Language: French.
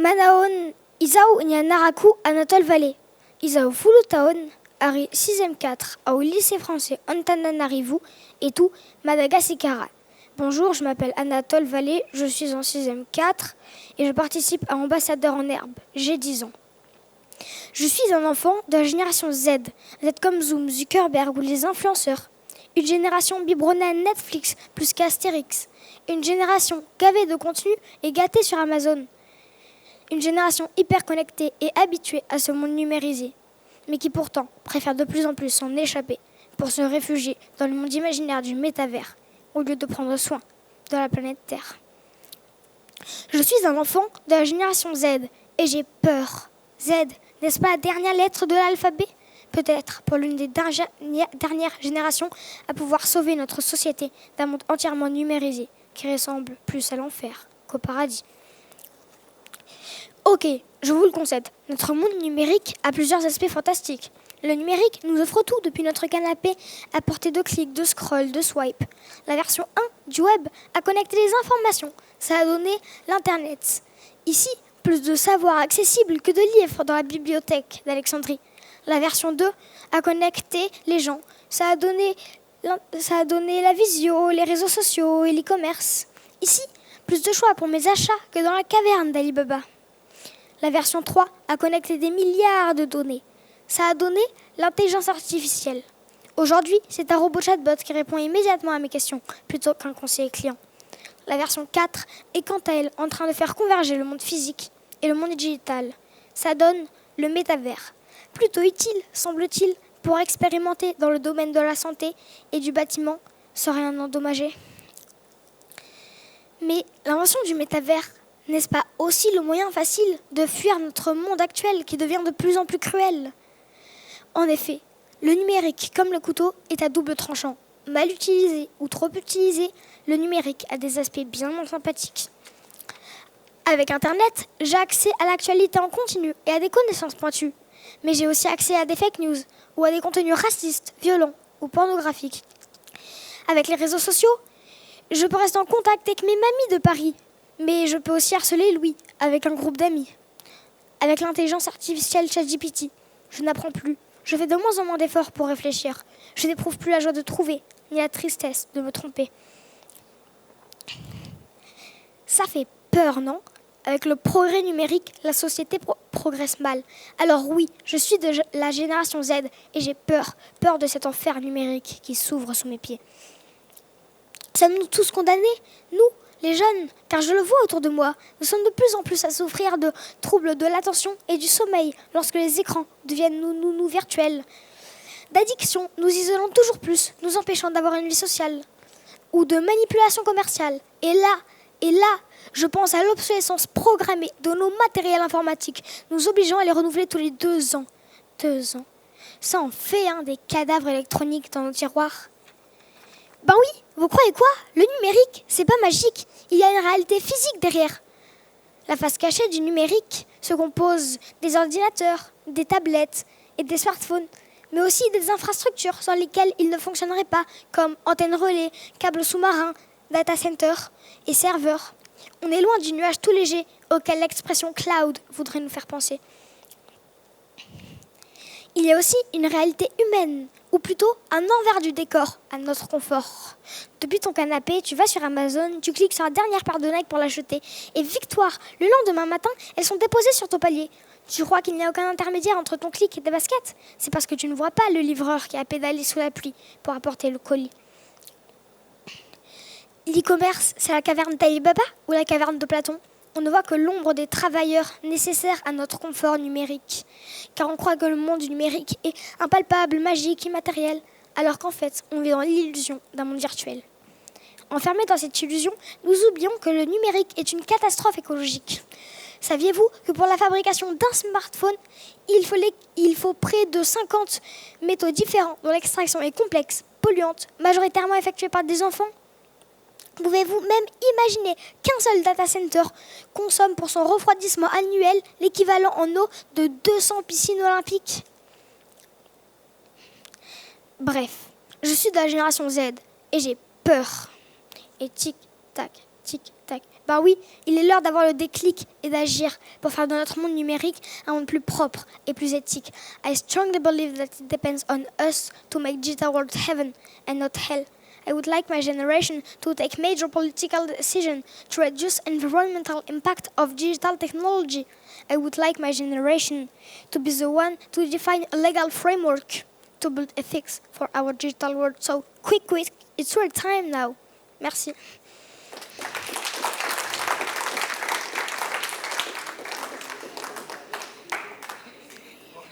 Manaon Isao Nyanaraku Anatole Vallée. Isao Fulutaon, Ari 6e 4 au lycée français Antananarivu et tout Madagascar. Bonjour, je m'appelle Anatole Vallée, je suis en 6e 4 et je participe à Ambassadeur en herbe. J'ai 10 ans. Je suis un enfant de la génération Z, Z comme Zoom, Zuckerberg ou les influenceurs. Une génération biberonnée à Netflix plus qu'Astérix. Une génération gavée de contenu et gâtée sur Amazon. Une génération hyper connectée et habituée à ce monde numérisé, mais qui pourtant préfère de plus en plus s'en échapper pour se réfugier dans le monde imaginaire du métavers, au lieu de prendre soin de la planète Terre. Je suis un enfant de la génération Z et j'ai peur. Z, n'est-ce pas la dernière lettre de l'alphabet ? Peut-être pour l'une des dernières générations à pouvoir sauver notre société d'un monde entièrement numérisé qui ressemble plus à l'enfer qu'au paradis. Ok, je vous le concède, notre monde numérique a plusieurs aspects fantastiques. Le numérique nous offre tout depuis notre canapé à portée de clics, de scroll, de swipe. La version 1 du web a connecté les informations, ça a donné l'Internet. Ici, plus de savoir accessible que de livres dans la bibliothèque d'Alexandrie. La version 2 a connecté les gens, ça a donné la visio, les réseaux sociaux et l'e-commerce. Ici, plus de choix pour mes achats que dans la caverne d'Alibaba. La version 3 a connecté des milliards de données. Ça a donné l'intelligence artificielle. Aujourd'hui, c'est un robot chatbot qui répond immédiatement à mes questions, plutôt qu'un conseiller client. La version 4 est quant à elle en train de faire converger le monde physique et le monde digital. Ça donne le métavers. Plutôt utile, semble-t-il, pour expérimenter dans le domaine de la santé et du bâtiment sans rien endommager. Mais l'invention du métavers, n'est-ce pas aussi le moyen facile de fuir notre monde actuel qui devient de plus en plus cruel ? En effet, le numérique, comme le couteau, est à double tranchant. Mal utilisé ou trop utilisé, le numérique a des aspects bien moins sympathiques. Avec Internet, j'ai accès à l'actualité en continu et à des connaissances pointues. Mais j'ai aussi accès à des fake news ou à des contenus racistes, violents ou pornographiques. Avec les réseaux sociaux, je peux rester en contact avec mes mamies de Paris. Mais je peux aussi harceler Louis avec un groupe d'amis. Avec l'intelligence artificielle ChatGPT, je n'apprends plus. Je fais de moins en moins d'efforts pour réfléchir. Je n'éprouve plus la joie de trouver, ni la tristesse de me tromper. Ça fait peur, non ? Avec le progrès numérique, la société progresse mal. Alors oui, je suis de la génération Z et j'ai peur de cet enfer numérique qui s'ouvre sous mes pieds. Sommes-nous tous condamnés, nous, les jeunes, car je le vois autour de moi, nous sommes de plus en plus à souffrir de troubles de l'attention et du sommeil lorsque les écrans deviennent nous virtuels. D'addiction, nous isolant toujours plus, nous empêchant d'avoir une vie sociale. Ou de manipulation commerciale. Et là, je pense à l'obsolescence programmée de nos matériels informatiques, nous obligeant à les renouveler tous les 2 ans. 2 ans. Ça en fait des cadavres électroniques dans nos tiroirs. Ben oui, vous croyez quoi ? Le numérique, c'est pas magique. Il y a une réalité physique derrière. La face cachée du numérique se compose des ordinateurs, des tablettes et des smartphones, mais aussi des infrastructures sans lesquelles il ne fonctionnerait pas, comme antennes relais, câbles sous-marins, data centers et serveurs. On est loin du nuage tout léger auquel l'expression cloud voudrait nous faire penser. Il y a aussi une réalité humaine, ou plutôt un envers du décor à notre confort. Depuis ton canapé, tu vas sur Amazon, tu cliques sur la dernière paire de Nike pour l'acheter, et victoire, le lendemain matin, elles sont déposées sur ton palier. Tu crois qu'il n'y a aucun intermédiaire entre ton clic et tes baskets ? C'est parce que tu ne vois pas le livreur qui a pédalé sous la pluie pour apporter le colis. L'e-commerce, c'est la caverne d'Alibaba ou la caverne de Platon ? On ne voit que l'ombre des travailleurs nécessaires à notre confort numérique. Car on croit que le monde du numérique est impalpable, magique, immatériel, alors qu'en fait, on vit dans l'illusion d'un monde virtuel. Enfermés dans cette illusion, nous oublions que le numérique est une catastrophe écologique. Saviez-vous que pour la fabrication d'un smartphone, il faut près de 50 métaux différents dont l'extraction est complexe, polluante, majoritairement effectuée par des enfants ? Pouvez-vous même imaginer qu'un seul data center consomme pour son refroidissement annuel l'équivalent en eau de 200 piscines olympiques ? Bref, je suis de la génération Z et j'ai peur. Et tic-tac, tic-tac. Ben oui, il est l'heure d'avoir le déclic et d'agir pour faire de notre monde numérique un monde plus propre et plus éthique. I strongly believe that it depends on us to make digital world heaven and not hell. I would like my generation to take major political decisions to reduce environmental impact of digital technology. I would like my generation to be the one to define a legal framework to build ethics for our digital world. So quick, it's your time now. Merci.